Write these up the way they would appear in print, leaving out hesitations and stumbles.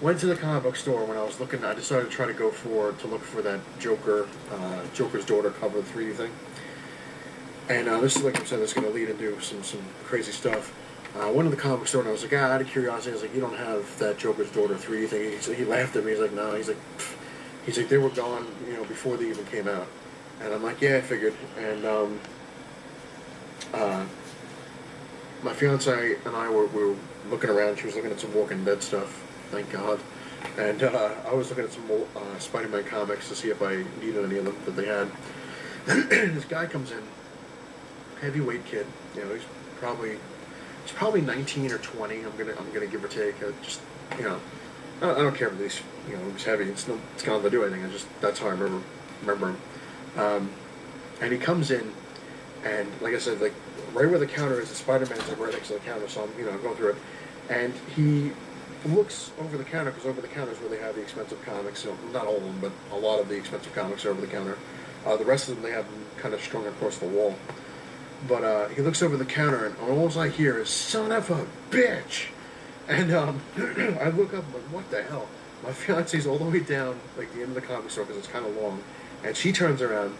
Went to the comic book store when I was looking. I decided to try to look for that Joker's daughter cover 3D thing. And this is, like I said, it's going to lead into some crazy stuff. I went to the comic book store and I was like, out of curiosity, I was like, you don't have that Joker's daughter 3D thing? He laughed at me. He's like, no. He's like, they were gone, before they even came out. And I'm like, yeah, I figured. And my fiance and I were looking around. She was looking at some Walking Dead stuff. Thank God. And I was looking at some Spider-Man comics to see if I needed any of them that they had. This guy comes in, heavyweight kid. He's probably 19 or 20. I'm gonna give or take. I don't care if he's he's heavy. It's not gonna do anything. That's how I remember him. And he comes in, and like I said, like right where the counter is, the Spider-Man's like right next to the counter. So I'm going through it, and he looks over the counter, because over the counter is where they have the expensive comics. Not all of them, but a lot of the expensive comics are over the counter. The rest of them, they have them kind of strung across the wall. But he looks over the counter, and all I hear is, son of a bitch! And I look up, I'm like, what the hell? My fiance's all the way down, like the end of the comic store, because it's kind of long. And she turns around,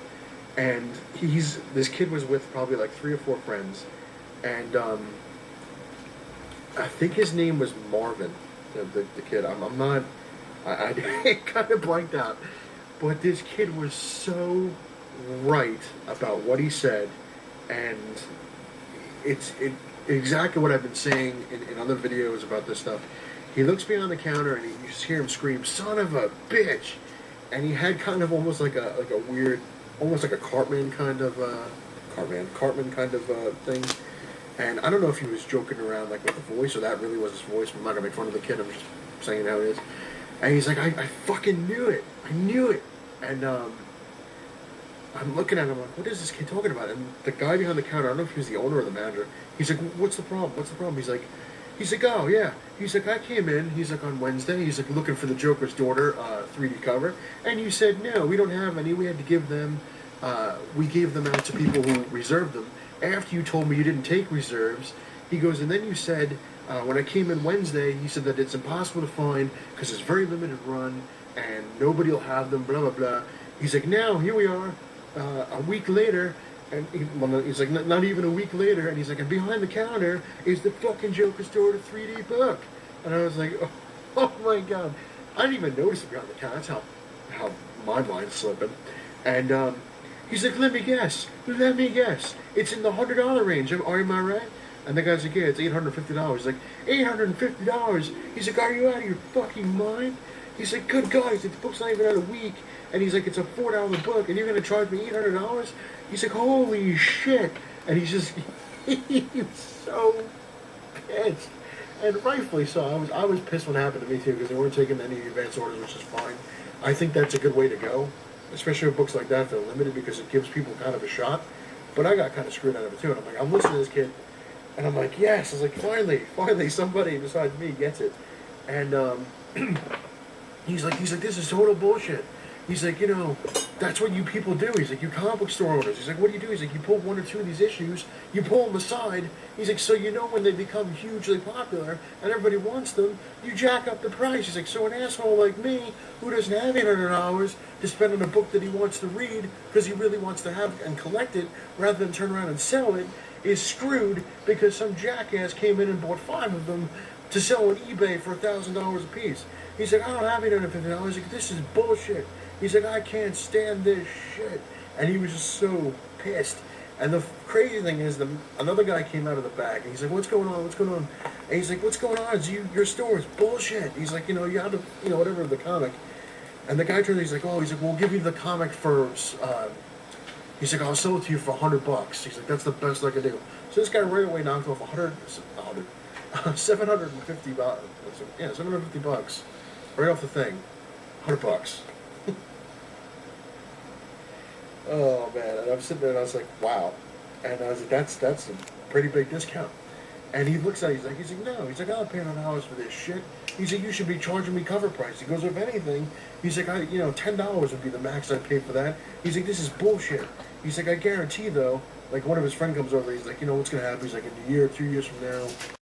and this kid was with probably like 3 or 4 friends. And I think his name was Marvin, the kid. I'm not, I kind of blanked out. But this kid was so right about what he said, and it's exactly what I've been saying in other videos about this stuff. He looks behind the counter, and you just hear him scream, "Son of a bitch!" And he had kind of almost like a weird, almost like a Cartman kind of thing. And I don't know if he was joking around like with the voice, or that really was his voice. I'm not gonna make fun of the kid. I'm just saying how it is. And he's like, I fucking knew it. I knew it. And I'm looking at him like, what is this kid talking about? And the guy behind the counter, I don't know if he was the owner or the manager. He's like, what's the problem? What's the problem? He's like, oh yeah. He's like, I came in. He's like, on Wednesday. He's like, looking for the Joker's daughter 3D cover, and you said no, we don't have any. We had to give them. We gave them out to people who reserved them. After you told me you didn't take reserves, he goes, and then you said, when I came in Wednesday, he said that it's impossible to find because it's very limited run and nobody will have them, blah, blah, blah. He's like, now, here we are, a week later, and he's like, not even a week later, and he's like, and behind the counter is the fucking Joker's daughter 3D book. And I was like, oh my God. I didn't even notice it behind the counter. That's how my mind's slipping. And, he's like, let me guess. It's in the $100 range. Am I right? And the guy's like, yeah, it's $850. He's like, $850? He's like, are you out of your fucking mind? He's like, good God. He's like, the book's not even out a week. And he's like, it's a $4 book, and you're going to charge me $800? He's like, holy shit. And he's just, he was so pissed. And rightfully so. I was pissed when it happened to me, too, because they weren't taking any advance orders, which is fine. I think that's a good way to go, especially with books like that that are limited, because it gives people kind of a shot. But I got kind of screwed out of it, too. And I'm like, I'm listening to this kid, and I'm like, yes. I was like, finally, somebody besides me gets it. And he's like, this is total bullshit. He's like, that's what you people do. He's like, you comic book store owners. He's like, what do you do? He's like, you pull 1 or 2 of these issues, you pull them aside. He's like, so when they become hugely popular and everybody wants them, you jack up the price. He's like, so an asshole like me, who doesn't have $800 to spend on a book that he wants to read because he really wants to have and collect it rather than turn around and sell it, is screwed because some jackass came in and bought 5 of them to sell on eBay for $1,000 a piece. He's like, I don't have $850. He's like, this is bullshit. He's like, I can't stand this shit. And he was just so pissed. And the crazy thing is, another guy came out of the back, and he's like, what's going on? And he's like, what's going on? Your store is bullshit. He's like, you have to, whatever, the comic. And the guy turns, he's like, we'll give you the comic for, he's like, I'll sell it to you for $100. He's like, that's the best I can do. So this guy right away knocked off $750. Yeah, $750. Right off the thing. $100. Oh man, and I'm sitting there and I was like, wow. And I was like, that's a pretty big discount. And he looks at it, he's like, no. He's like, I'm not paying $100 for this shit. He's like, you should be charging me cover price. He goes, if anything, he's like, $10 would be the max I'd pay for that. He's like, this is bullshit. He's like, I guarantee though, like one of his friends comes over, he's like, what's gonna happen? He's like, in a year, 2 years from now,